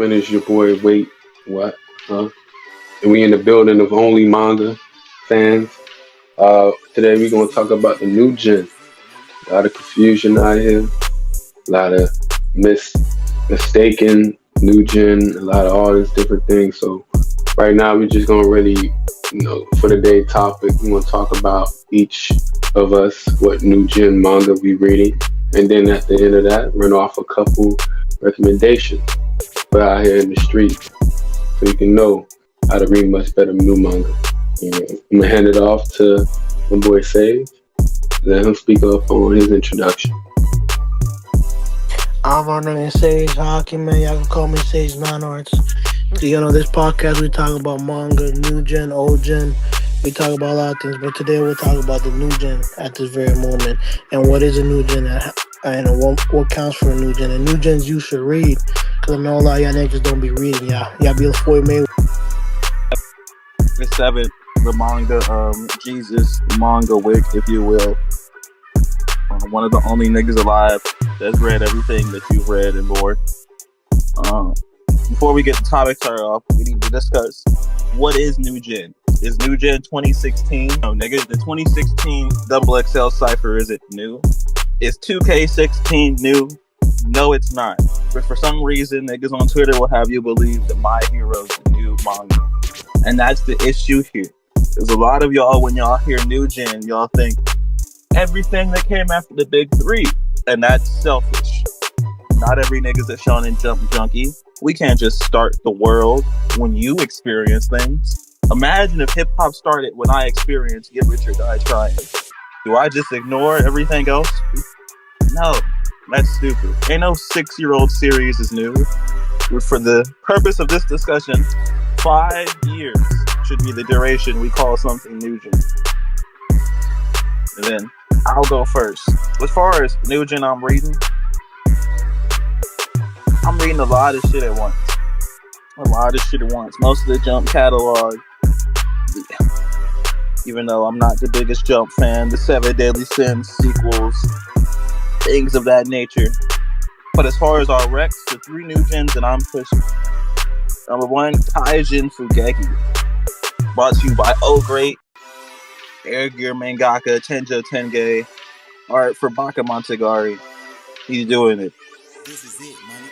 It's your boy. Wait, what? Huh? And we in the building of Only Manga fans. Today we're gonna talk about the new gen. A lot of confusion out here. A lot of mistaken new gen. A lot of all these different things. So right now we're just gonna really, for the day topic, we want to talk about each of us what new gen manga we reading, and then at the end of that, run off a couple recommendations for out here in the street so you can know how to read much better new manga. I'm gonna hand it off to my boy Sage. Let him speak up on his introduction. I'm running Sage Hockey, man. Y'all can call me Sage Non Arts. This podcast we talk about manga, new gen, old gen. We talk about a lot of things, but today we'll talk about the new gen at this very moment and what is a new gen and what counts for a new gen. And new gens you should read because I know a lot of y'all niggas don't be reading. Y'all be Floyd May. It's seven, the manga, Jesus, manga wick, if you will. One of the only niggas alive that's read everything that you've read and more. Before we get the topic started off, we need to discuss what is new gen. Is new gen 2016? No, nigga, the 2016 Double XL Cypher isn't new. Is 2K16 new? No, it's not. But for some reason, niggas on Twitter will have you believe that My Hero's the new manga. And that's the issue here. There's a lot of y'all, when y'all hear new gen, y'all think everything that came after the big three. And that's selfish. Not every nigga's a Shonen Jump junkie. We can't just start the world when you experience things. Imagine if hip-hop started when I experienced Get Rich or Die Trying. Do I just ignore everything else? No, that's stupid. Ain't no 6-year-old series is new. For the purpose of this discussion, 5 years should be the duration we call something new gen. And then I'll go first. As far as new gen I'm reading a lot of shit at once. Most of the Jump catalog, even though I'm not the biggest Jump fan, the 7 Deadly Sins sequels, things of that nature. But as far as our Rex, the 3 new gens that I'm pushing. Number 1, Taijin Fugeki. Brought to you by Oh Great, Air Gear mangaka Tenjo Tenge, art for Baka Montagari. He's doing it. This is it, money.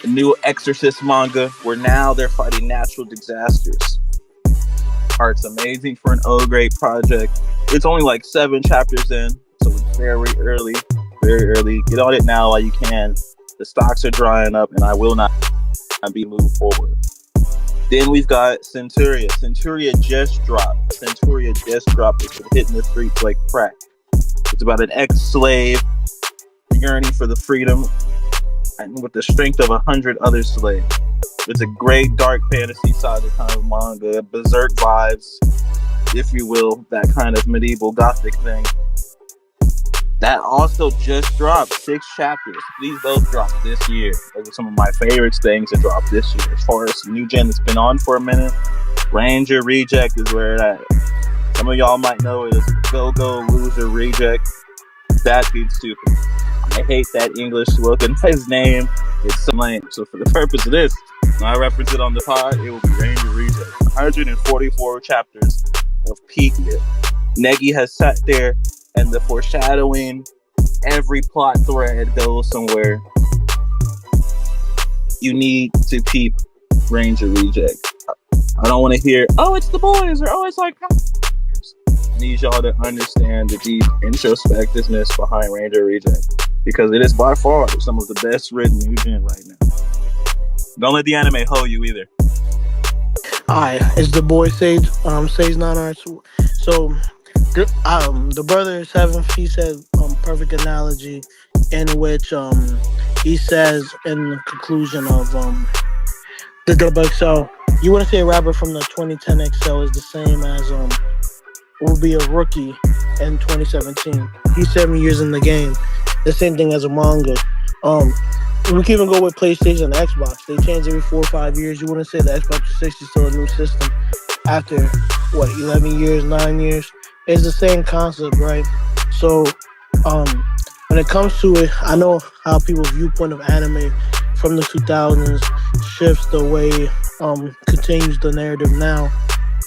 The new Exorcist manga, where now they're fighting natural disasters. Art's amazing for an O grade project. It's only like 7 chapters in, so it's very early. Get on it now while you can. The stocks are drying up, and I will not be moved forward. Then we've got Centuria. Centuria just dropped. It's been hitting the streets like crack. It's about an ex-slave yearning for the freedom and with the strength of 100 other slaves. It's a great dark fantasy side of kind of manga, berserk vibes, if you will, that kind of medieval gothic thing. That also just dropped 6 chapters. These both dropped this year. Those are some of my favorite things that dropped this year. As far as new gen that's been on for a minute, Ranger Reject is where it at. Some of y'all might know it as Go Loser Reject. That dude's stupid. I hate that English look, and his name is so lame. So for the purpose of this, when I reference it on the pod, it will be Ranger Reject. 144 chapters of peak here. Negi has sat there, and the foreshadowing, every plot thread goes somewhere. You need to peep Ranger Reject. I don't want to hear, oh, it's the boys, or oh, it's like... I need y'all to understand the deep introspectiveness behind Ranger Reject, because it is by far some of the best written new gen right now. Don't let the anime hoe you either. Alright, it's the boy Sage Non Arts. So the brother is having, he said, perfect analogy in which he says in the conclusion of the Double XL, you want to say a rapper from the 2010 XL is the same as will be a rookie in 2017. He's 7 years in the game. The same thing as a manga. We can even go with PlayStation and Xbox. They change every 4 or 5 years. You wouldn't say the Xbox 360 is still a new system after 11 years, 9 years. It's the same concept, right? So when it comes to it, I know how people's viewpoint of anime from the 2000s shifts the way continues the narrative now.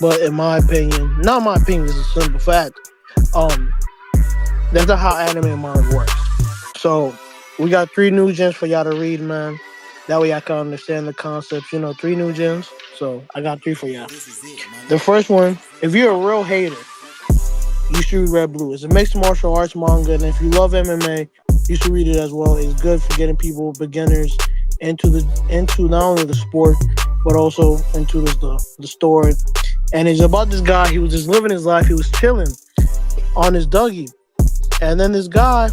But in my opinion, not my opinion, this is a simple fact. Um, that's not how anime and manga works. So we got three new gems for y'all to read, man. That way I can understand the concepts. You know, three new gems. So I got three for y'all. The first one, if you're a real hater, you should read Red Blue. It's a mixed martial arts manga, and if you love MMA, you should read it as well. It's good for getting people, beginners, into not only the sport but also into the story. And it's about this guy. He was just living his life. He was chilling on his Dougie, and then this guy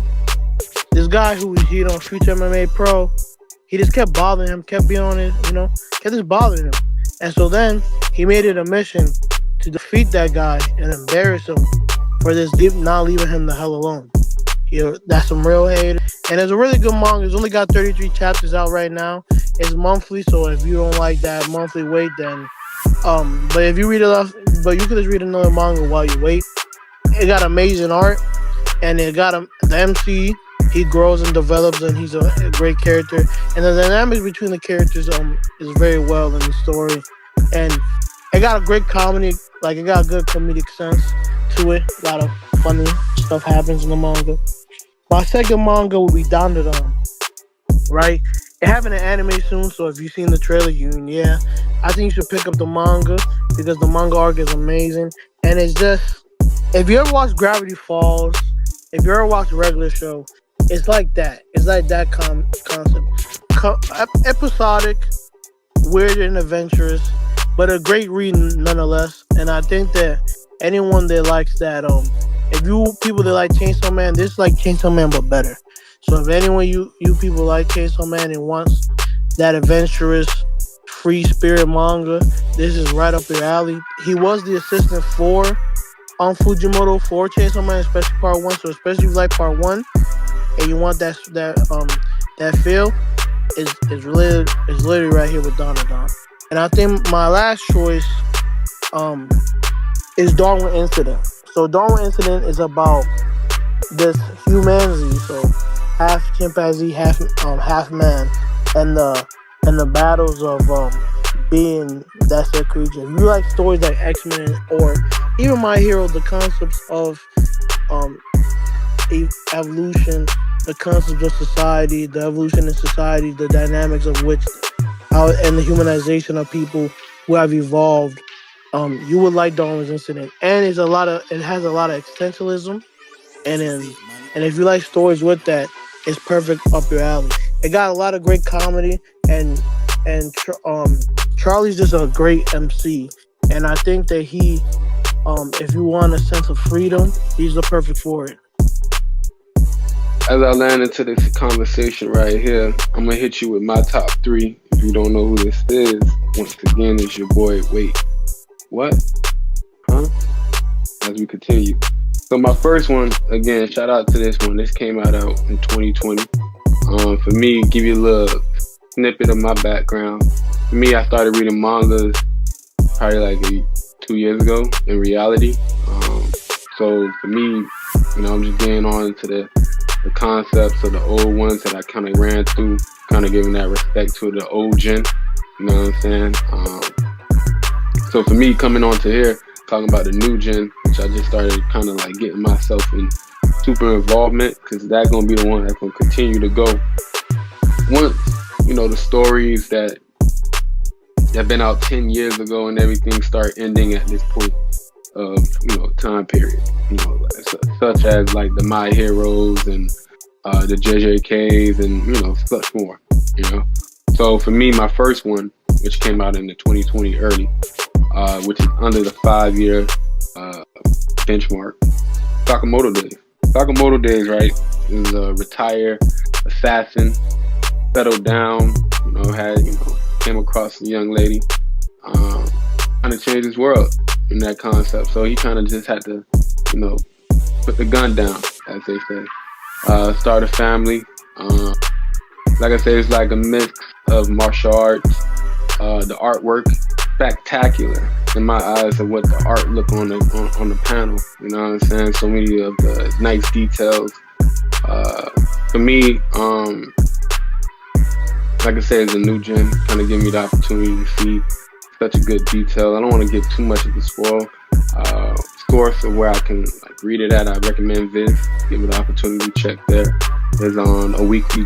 who was future MMA pro, he just kept bothering him, kept being on his, kept just bothering him. And so then he made it a mission to defeat that guy and embarrass him for this deep not leaving him the hell alone. That's some real hate. And it's a really good manga. It's only got 33 chapters out right now. It's monthly, so if you don't like that monthly wait, then but if you read it off, but you can just read another manga while you wait. It got amazing art, and it got the MC. He grows and develops, and he's a great character. And the dynamics between the characters is very well in the story, and it got a great comedy. Like it got a good comedic sense to it. A lot of funny stuff happens in the manga. My second manga will be Dandadan, right? It having an anime soon, so if you've seen the trailer, yeah, I think you should pick up the manga because the manga arc is amazing, and it's just if you ever watch Gravity Falls, if you ever watch a regular show, it's like that. It's like that concept, episodic, weird and adventurous, but a great read nonetheless. And I think that anyone that likes that, if you people that like Chainsaw Man, this is like Chainsaw Man but better. So if anyone you people like Chainsaw Man and wants that adventurous, free spirit manga, this is right up your alley. He was the assistant for Fujimoto for Chainsaw Man, especially part one. So especially if you like part one and you want that feel, is literally right here with Dandadan. And I think my last choice is Darwin Incident. So Darwin Incident is about this humanity, so half chimpanzee, half man, and the battles of being that said creature. If you like stories like X-Men or even My Hero, the concepts of evolution, the concepts of society, the evolution in society, the dynamics of which and the humanization of people who have evolved, you would like Darwin's Incident. And it has a lot of existentialism, and if you like stories with that, it's perfect up your alley. It got a lot of great comedy, and Charlie's just a great MC, and I think that if you want a sense of freedom, he's the perfect for it. As I land into this conversation right here, I'm gonna hit you with my top three. If you don't know who this is, once again, it's your boy. Wait, what? Huh? As we continue. So my first one, again, shout out to this one. This came out in 2020. For me, give you a little snippet of my background. For me, I started reading mangas probably like 2 years ago in reality. So for me, I'm just getting on to the concepts of the old ones that I kind of ran through, kind of giving that respect to the old gen. You know what I'm saying? So for me, coming on to here, talking about the new gen, which I just started kind of like getting myself in super involvement, because that's going to be the one that's going to continue to go. Once, the stories that have been out 10 years ago and everything start ending at this point of, time period, such as like the My Heroes and the JJKs and, such more, So for me, my first one, which came out in the 2020 early, which is under the 5-year benchmark, Sakamoto Days. Sakamoto Days, right, is a retired assassin, settled down, came across a young lady, kind of changed his world in that concept. So he kind of just had to, put the gun down, as they say. Start a family. Like I said, it's like a mix of martial arts. The artwork, spectacular in my eyes of what the art look on the panel. You know what I'm saying? So many of the nice details. For me, like I said, it's a new gen. Kind of give me the opportunity to see such a good detail. I don't want to get too much of the spoil. Source of where I can like read it at. I recommend Viz. Give it the opportunity to check there. It's on a weekly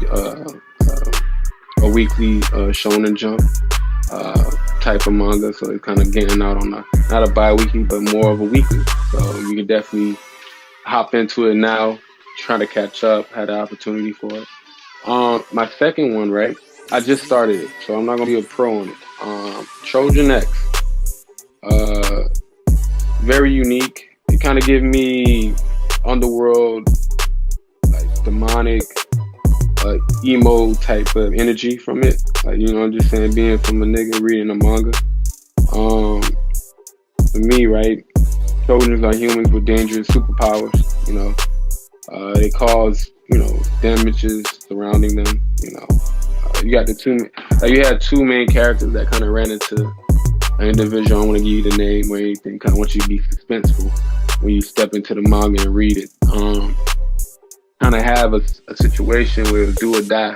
Shonen Jump type of manga, so it's kind of getting out on not a bi-weekly, but more of a weekly. So you can definitely hop into it now, try to catch up. Had the opportunity for it. My second one, right? I just started it, so I'm not gonna be a pro on it. Trojan X, uh, very unique. It kind of give me underworld, like demonic, emo type of energy from it. Like I'm just saying, being from a nigga reading a manga. Um, for me, right? Trojans are humans with dangerous superpowers. They cause damages surrounding them. You got the two. You had two main characters that kind of ran into an individual. I don't want to give you the name or anything. Kind of want you to be suspenseful when you step into the manga and read it. Kind of have a situation where it's do or die,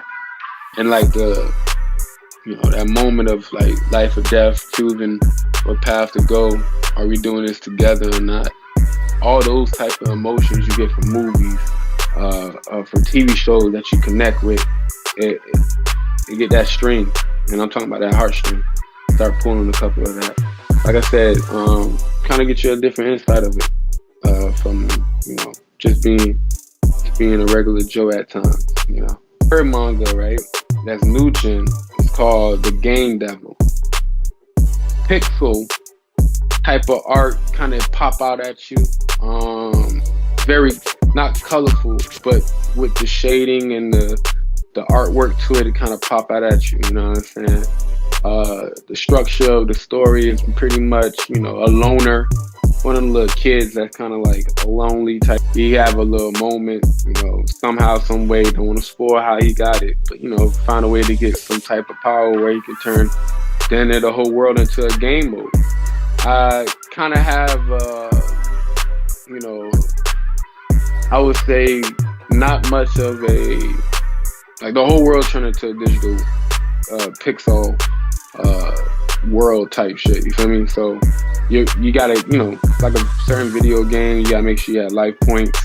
and like that moment of like life or death, choosing what path to go. Are we doing this together or not? All those type of emotions you get from movies, from TV shows that you connect with. You get that string, and I'm talking about that heartstring. Start pulling a couple of that. Like I said, kind of get you a different insight of it from just being a regular Joe at times. Third manga, right? That's new gen. It's called The Game Devil. Pixel type of art kind of pop out at you. Very not colorful, but with the shading and the artwork to it, it kind of pop out at you. You know what I'm saying? The structure of the story is pretty much, a loner, one of them little kids that's kind of like a lonely type. He have a little moment, somehow, some way. Don't want to spoil how he got it, but find a way to get some type of power where he can turn the whole world into a game mode. I kind of have, I would say not much of a, like the whole world turned into a digital pixel world type shit. You feel me? So you gotta, like a certain video game, you gotta make sure you have life points.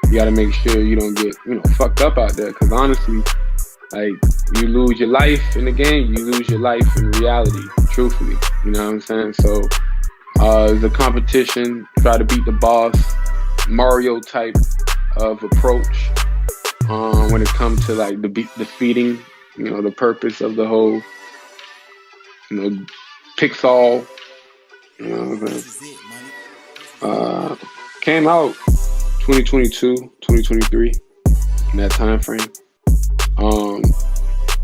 You gotta make sure you don't get, fucked up out there. Cause honestly, like you lose your life in the game, you lose your life in reality. Truthfully, you know what I'm saying? So it's a competition. Try to beat the boss. Mario type of approach when it comes to like defeating, the purpose of the whole, Pixel. Came out 2022, 2023 in that time frame.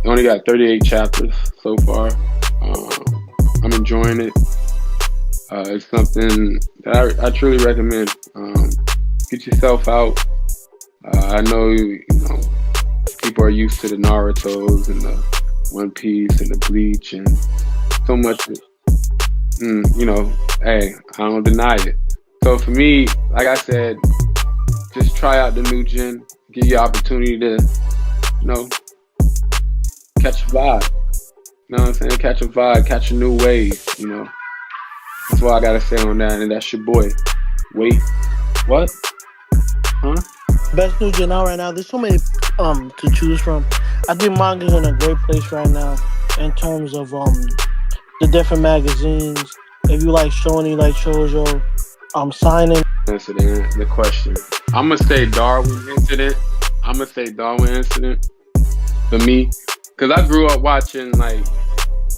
Only got 38 chapters so far. I'm enjoying it. It's something that I truly recommend. Get yourself out. I know people are used to the Naruto's and the One Piece and the Bleach and so much. Hey, I don't deny it. So for me, like I said, just try out the new gen. Give you opportunity to, catch a vibe. You know what I'm saying? Catch a vibe, catch a new wave. That's what I gotta say on that, and that's your boy. Wait, what? Huh? Best new gen out right now. There's so many to choose from. I think manga's in a great place right now in terms of the different magazines. If you like shonen, you like shoujo, signing. Answer the question. I'm gonna say Darwin Incident. For me, cause I grew up watching like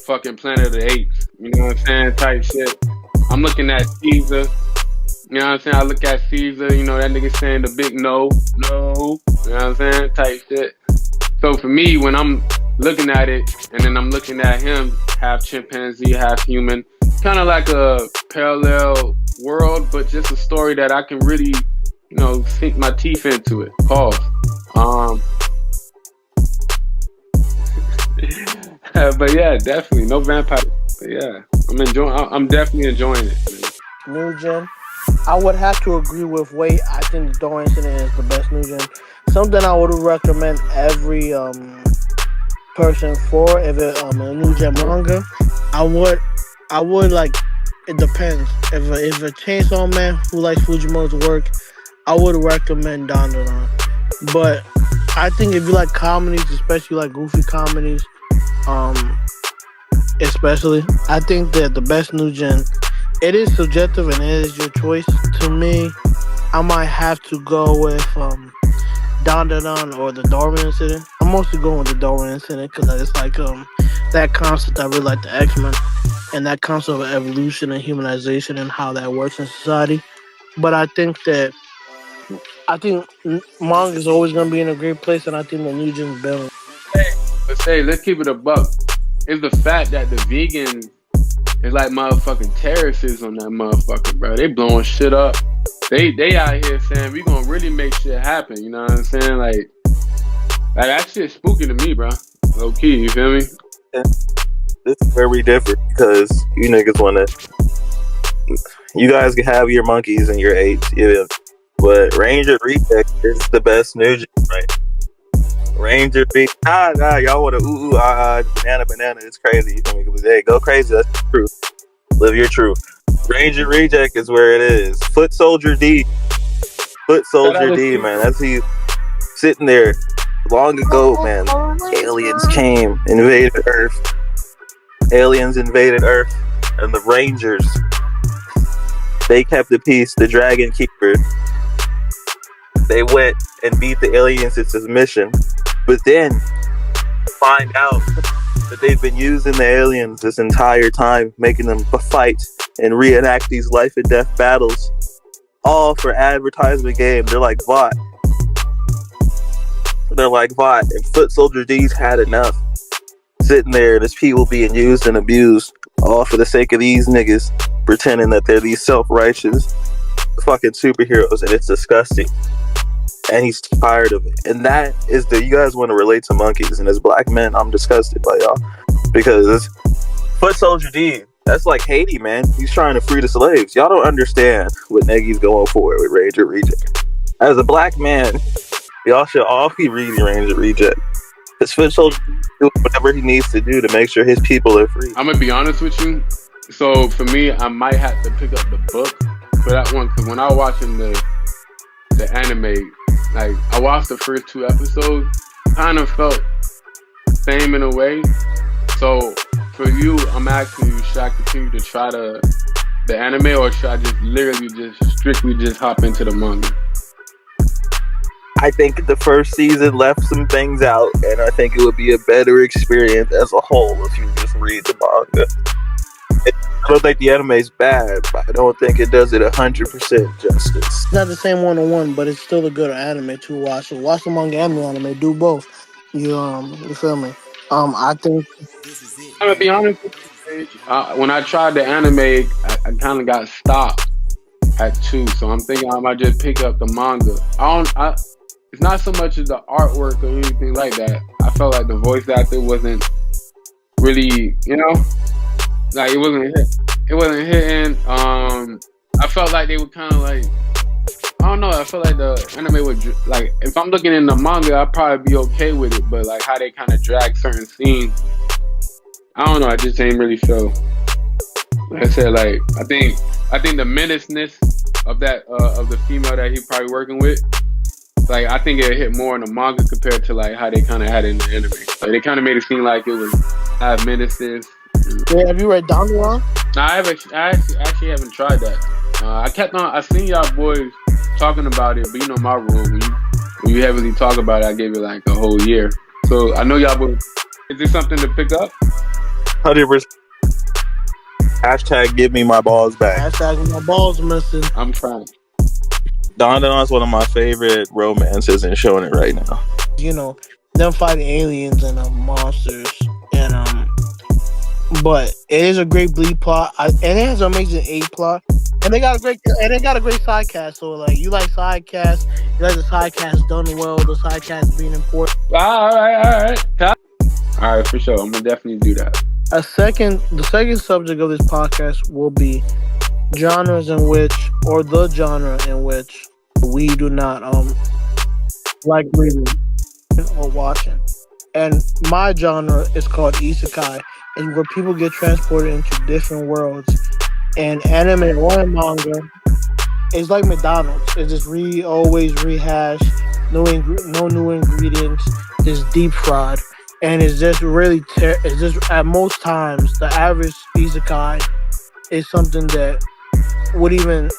fucking Planet of the Apes. You know what I'm saying? Type shit. I'm looking at Caesar. You know what I'm saying? I look at Caesar, that nigga saying the big no. You know what I'm saying? Type shit. So for me, when I'm looking at it, and then I'm looking at him, half chimpanzee, half human, kind of like a parallel world, but just a story that I can really, sink my teeth into it. Pause. But yeah, definitely no vampire. But yeah, I'm definitely enjoying it. New gen. I would have to agree with Wait. I think the Door Incident is the best new gen. Something I would recommend every person for if it a new gen manga. I would I would like it depends. If a Chainsaw Man who likes Fujimoto's work, I would recommend Dandadan. But I think if you like comedies, especially like goofy comedies, um, especially, I think that the best new gen. It is subjective and it is your choice. To me, I might have to go with Don Don Don or the Darwin Incident. I'm mostly going with the Darwin Incident because it's like that concept I really like the X-Men and that concept of evolution and humanization and how that works in society. But I think manga is always gonna be in a great place, and I think the new gen's better. Hey, but say, let's keep it a buck. It's the fact that the vegans is like motherfucking terrorists on that motherfucker, bro. They blowing shit up. They out here saying we gonna really make shit happen. You know what I'm saying? Like that shit spooky to me, bro. Low key, you feel me? Yeah. This is where we differ because you niggas wanna. You guys can have your monkeys and your apes, yeah. But Ranger Reject is the best new gen, right? Ranger be y'all want to banana. It's crazy. You feel me? Hey, go crazy. That's the truth. Live your truth. Ranger Reject is where it is. Foot Soldier D, man. That's he sitting there long ago, man. Aliens came, invaded Earth. And the Rangers, they kept the peace. The Dragon Keeper, they went and beat the aliens to submission. But then find out that they've been using the aliens this entire time, making them fight and reenact these life and death battles, all for advertisement game. They're like VOT. And Foot Soldier D's had enough. Sitting there, there's people being used and abused, all for the sake of these niggas pretending that they're these self-righteous fucking superheroes, and it's disgusting. And he's tired of it. And that is you guys want to relate to monkeys, and as black men, I'm disgusted by y'all. Because Foot Soldier D, that's like Haiti, man. He's trying to free the slaves. Y'all don't understand what Negi's going for with Ranger Reject. As a black man, y'all should all be reading Ranger Reject. Because Foot Soldier do whatever he needs to do to make sure his people are free. I'm gonna be honest with you. So for me, I might have to pick up the book for that one, because when I was watching the anime, like I watched the first 2 episodes, kind of felt the same in a way. So for you, I'm asking you, should I continue to try the anime, or should I just literally just strictly just hop into the manga? I think the first season left some things out, and I think it would be a better experience as a whole if you just read the manga. I don't think the anime is bad, but I don't think it does it 100% justice. It's not the same 1-on-1, but it's still a good anime to watch. So watch the manga and the anime. Do both. You feel me? I think I'm gonna be honest with you, Paige. When I tried the anime, I kind of got stopped at 2, so I'm thinking I might just pick up the manga. It's not so much as the artwork or anything like that. I felt like the voice actor wasn't really, like it wasn't hitting. I felt like they were kind of like, I don't know. I felt like the anime would like, if I'm looking in the manga, I'd probably be okay with it. But like how they kind of drag certain scenes, I don't know. I just ain't really feel. Like I said, like I think the menaceness of that of the female that he's probably working with, like I think it hit more in the manga compared to like how they kind of had it in the anime. Like they kind of made it seem like it was have menaces. Yeah, have you read Dandadan? Nah, I actually haven't tried that. I seen y'all boys talking about it, but my rule, when you heavily talk about it, I gave it like a whole year. So I know y'all boys. Is this something to pick up? 100%. Hashtag give me my balls back. Hashtag my balls missing. I'm trying. Dandadan is one of my favorite romances and showing it right now. Them fighting aliens and monsters, and but it is a great bleed plot, and it has an amazing A plot, and they got a great side cast. So like, you like side cast, you like the side cast done well, the side cast being important. All right, for sure. I'm gonna definitely do that. The second subject of this podcast will be genres in which, or the genre in which, we do not like reading or watching. And my genre is called isekai, and where people get transported into different worlds. And anime or in manga, it's like McDonald's. It's just always rehash, no new ingredients, just deep fried, and it's just it's just at most times the average isekai is something that would even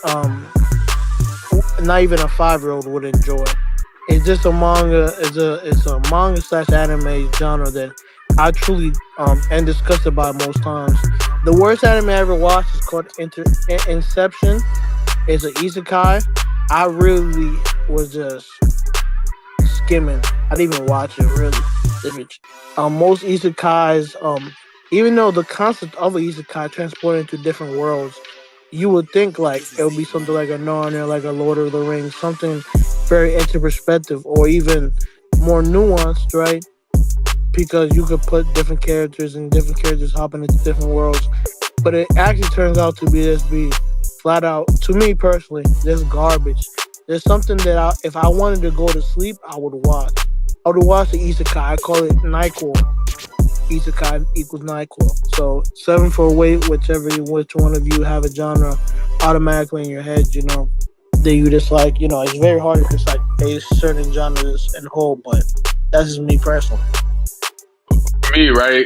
not even a 5-year-old would enjoy. It's just a manga. It's a manga slash anime genre that I truly am disgusted by most times. The worst anime I ever watched is called Inception. It's an isekai. I really was just skimming. I didn't even watch it really. Most isekais, even though the concept of a isekai transported into different worlds, you would think like it would be something like a Narnia, like a Lord of the Rings, something very introspective or even more nuanced, right? Because you could put different characters and different characters hopping into different worlds, but it actually turns out to be flat out, to me personally, just garbage. There's something that if I wanted to go to sleep, I would watch. I would watch the isekai. I call it Nyquil. Isekai equals Nyquil. So 7 for weight, which one of you have a genre automatically in your head, that you just like, it's very hard to just like a certain genres and whole, but that's just me personally. For me, right?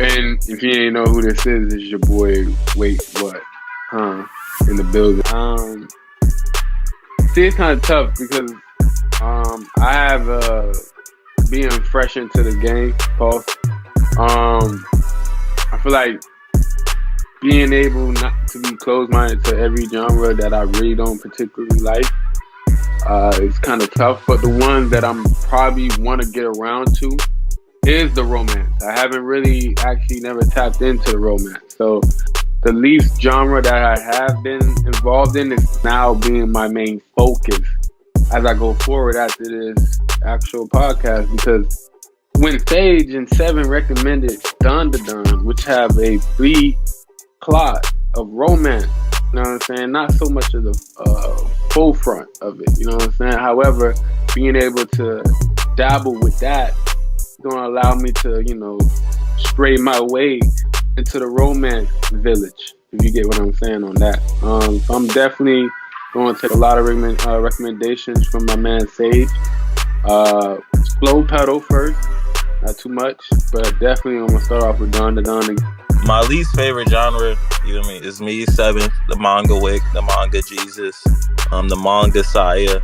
And if you ain't know who this is, it's your boy. Wait, what? In the building. See, it's kind of tough because I have being fresh into the game, Paul. I feel like being able not to be closed-minded to every genre that I really don't particularly like, it's kind of tough. But the one that I'm probably want to get around to is the romance. I haven't really actually never tapped into the romance. So the least genre that I have been involved in is now being my main focus as I go forward after this actual podcast, because when Sage and Seven recommended Dun Da Dun, which have a free plot of romance, you know what I'm saying? Not so much of the full front of it, you know what I'm saying? However, being able to dabble with that is going to allow me to, stray my way into the romance village, if you get what I'm saying on that. So I'm definitely going to take a lot of recommendations from my man Sage. Slow pedal first, not too much, but definitely I'm going to start off with Don Da Don. My least favorite genre, is me, Seventh, the manga wick, the manga Jesus, the manga Saya,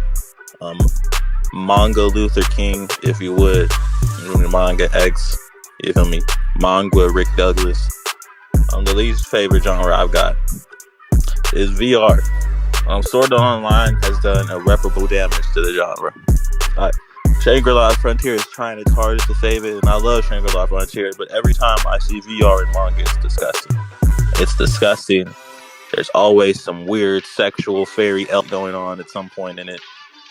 manga Luther King, if you would, manga X, you feel me, manga Rick Douglas. The least favorite genre I've got is VR. Sword Art Online has done irreparable damage to the genre. Shangri-La Frontier is trying its hardest to save it, and I love Shangri-La Frontier, but every time I see VR in manga, it's disgusting. It's disgusting. There's always some weird sexual fairy elf going on at some point in it.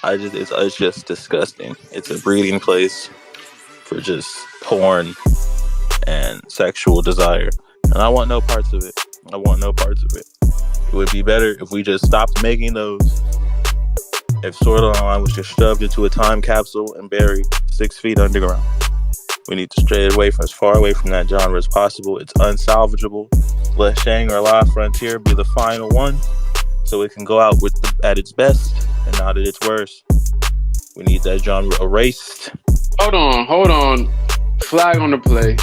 It's just disgusting. It's a breeding place for just porn and sexual desire, and I want no parts of it. It would be better if we just stopped making those. If Sword Art Online was just shoved into a time capsule and buried 6 feet underground. We need to stray as far away from that genre as possible. It's unsalvageable. Let Shangri-La Frontier be the final one, so it can go out at its best and not at its worst. We need that genre erased. Hold on. Flag on the play.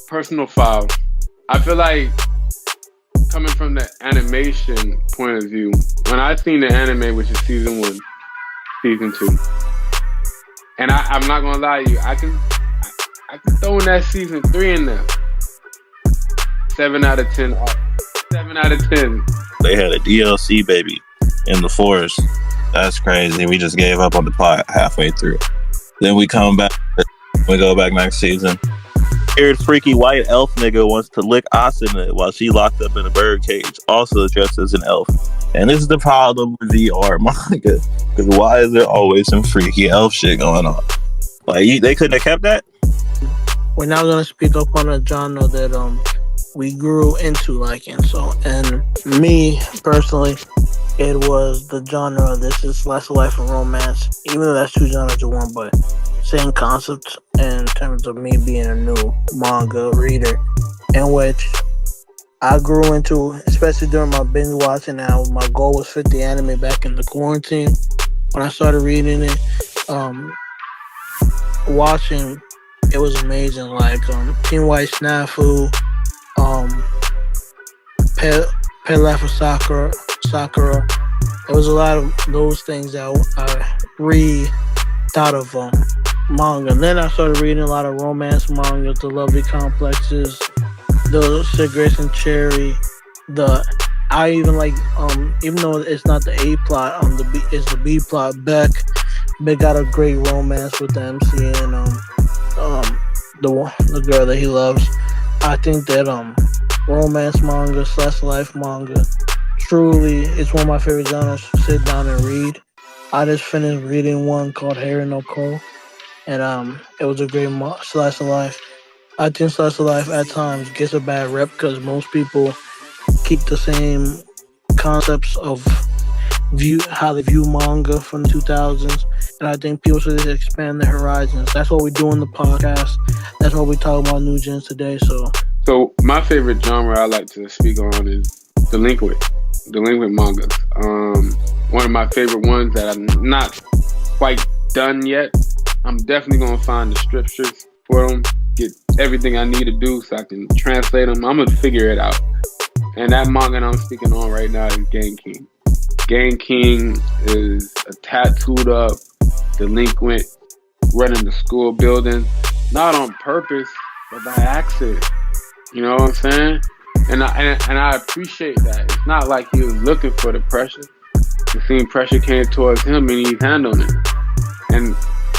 Personal foul. I feel like, coming from the animation point of view, when I seen the anime, which is season 1, season 2, and I'm not gonna lie to you, I can throw in that season 3 in there. 7 out of 10. 7 out of 10. They had a DLC, baby, in the forest. That's crazy. We just gave up on the plot halfway through. Then we come back. We go back next season. Weird freaky white elf nigga wants to lick Asuna while she locked up in a bird cage, also dressed as an elf. And this is the problem with VR manga, because why is there always some freaky elf shit going on? Like, they couldn't have kept that? We're now gonna speak up on a genre that we grew into liking. So, and me personally, it was the genre. This is slice of life and romance. Even though that's two genres in one, but same concept in terms of me being a new manga reader, in which I grew into, especially during my binge watching. Now, my goal was 50 anime back in the quarantine when I started reading it. Um, Watching, it was amazing. Like Teen White Snafu, um, Pet Life of Sakura. It was a lot of those things that I read out of manga. And then I started reading a lot of romance manga, the Lovely Complexes, the Cigarettes and Cherry, the I even like even though it's not the A plot, the B it's the B plot. Beck got a great romance with the MC and the girl that he loves. I think that romance manga slash life manga truly it's one of my favorite genres to sit down and read. I just finished reading one called Hair No Ko, and it was a great slice of life. I think slice of life at times gets a bad rep because most people keep the same concepts of view how they view manga from the 2000s, and I think people should just expand their horizons. That's what we do in the podcast. That's what we talk about new gens today. So So my favorite genre I like to speak on is delinquent mangas. One of my favorite ones that I'm not quite done yet. I'm definitely gonna find the scriptures for them, get everything I need to do so I can translate them. I'm gonna figure it out. And that manga I'm speaking on right now is Gang King. Gang King is a tattooed up delinquent running the school building, not on purpose, but by accident. You know what I'm saying? And I appreciate that. It's not like he was looking for the pressure. The same pressure came towards him and he's handling it. And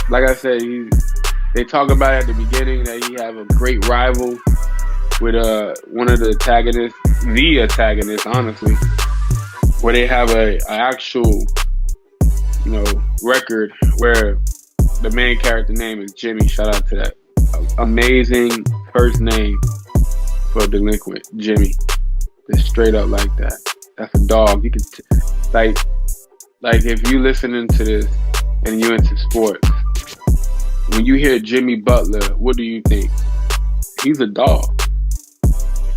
like I said, they talk about at the beginning that he have a great rival with one of the antagonists, honestly, where they have a actual record where the main character name is Jimmy. Shout out to that amazing first name for a delinquent, Jimmy. Just straight up like that. That's a dog. You can like if you listening to this and you into sports, when you hear Jimmy Butler, what do you think? He's a dog.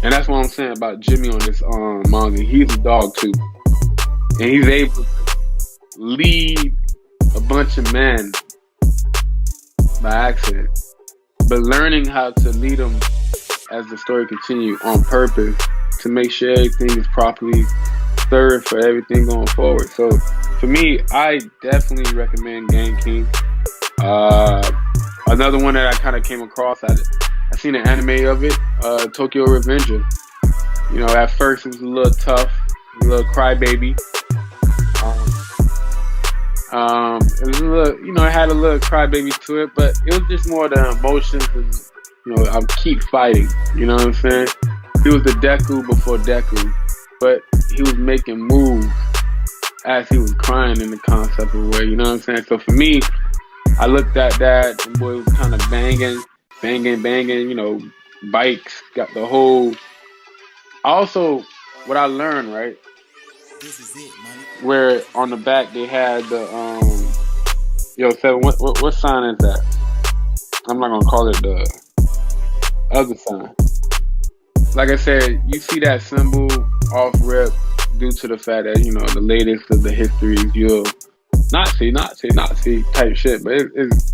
And that's what I'm saying about Jimmy on this manga. He's a dog too. And he's able to lead a bunch of men by accident. But learning how to lead them as the story continues on purpose to make sure everything is properly served for everything going forward. So for me, I definitely recommend Gang King. Another one that I kind of came across, I seen an anime of it, Tokyo Revenger. At first it was a little tough, a little crybaby. It was a little, it had a little crybaby to it, but it was just more the emotions and, I keep fighting. You know what I'm saying? He was the Deku before Deku, but he was making moves as he was crying in the concept of way. You know what I'm saying? So for me, I looked at that, and boy was kind of banging, bikes, got the whole. Also, what I learned, right? This is it, money. Where on the back they had the Seven, what sign is that? I'm not gonna call it the other sign. Like I said, you see that symbol off rip due to the fact that the latest of the histories you'll Nazi type shit, but it's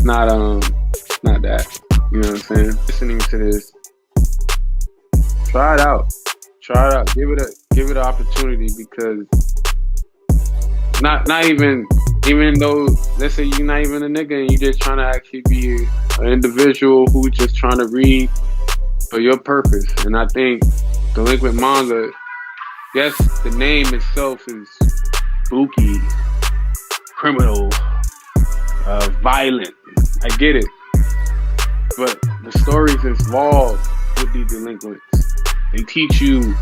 not that. You know what I'm saying? Listening to this, try it out. Give it an opportunity, because not even though, let's say you're not even a nigga and you're just trying to actually be an individual who's just trying to read for your purpose. And I think delinquent manga, yes, the name itself is spooky, criminal, violent. I get it. But the stories involved with the delinquents, they teach you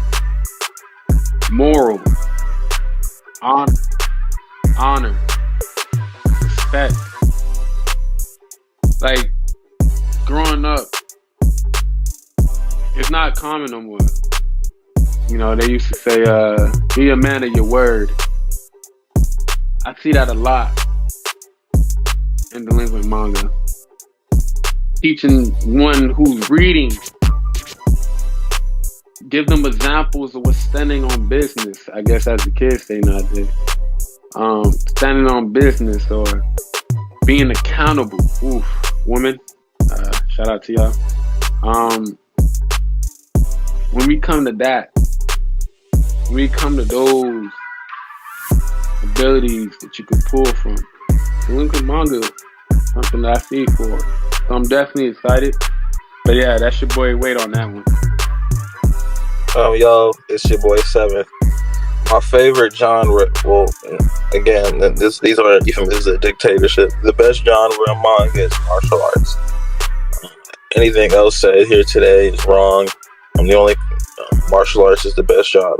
moral, honor, respect. Like, growing up, it's not common no more. They used to say, be a man of your word. I see that a lot in delinquent manga. Teaching one who's reading, give them examples of what's standing on business. I guess as the kids say nowadays. Standing on business or being accountable. Oof, women. Shout out to y'all. When we come to that, when we come to those abilities that you can pull from, delinquent manga, something that I see for. So I'm definitely excited. But yeah, that's your boy Wade on that one. Yo, it's your boy Seven. My favorite genre, well, again, these aren't even, this is a dictatorship. The best genre of manga is martial arts. Anything else said here today is wrong. I'm the only, martial arts is the best genre.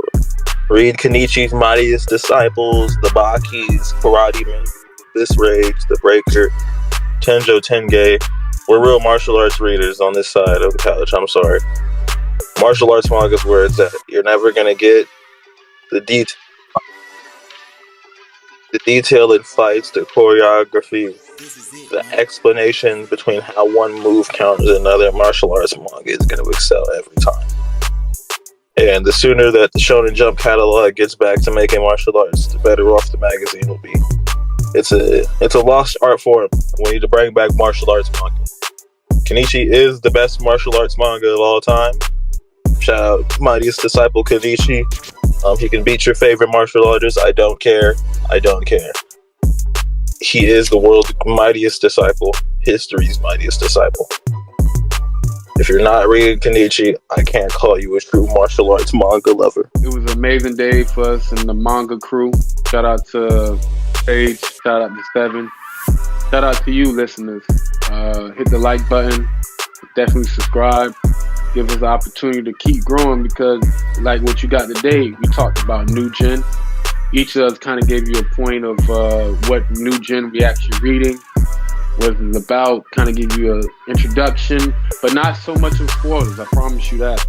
Read Kenichi's Mightiest Disciples, the Baki's, Karate Men, This Rage, The Breaker, Tenjo Tenge. We're real martial arts readers on this side of the couch, I'm sorry. Martial arts manga is where it's at. You're never going to get the detail in fights, the choreography, the explanation between how one move counters another. Martial arts manga is going to excel every time. And the sooner that the Shonen Jump catalog gets back to making martial arts, the better off the magazine will be. It's a lost art form. We need to bring back martial arts manga. Kenichi is the best martial arts manga of all time. Shout out Mightiest Disciple Kenichi. He can beat your favorite martial artist. I don't care. He is the world's mightiest disciple. History's mightiest disciple. If you're not reading Kenichi, I can't call you a true martial arts manga lover. It was an amazing day for us and the manga crew. Shout out to Paige. Shout out to Seven. Shout out to you, listeners. Hit the like button. Definitely subscribe. Give us the opportunity to keep growing because, like what you got today, we talked about new gen. Each of us kind of gave you a point of what new gen we actually reading, what it's about, kind of give you an introduction, but not so much of spoilers, I promise you that.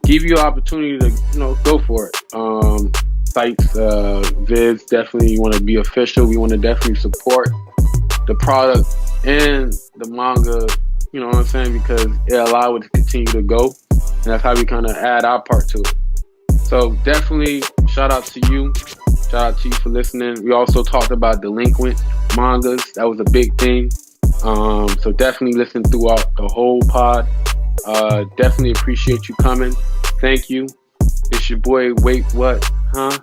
Give you an opportunity to, go for it. Sites, vids, definitely you want to be official. We want to definitely support the product and the manga, you know what I'm saying, because it allows it to continue to go. And that's how we kind of add our part to it. So definitely shout out to you. Shout out to you for listening. We also talked about delinquent mangas. That was a big thing. So definitely listen throughout the whole pod. Definitely appreciate you coming. Thank you. It's your boy, Wait What? Huh?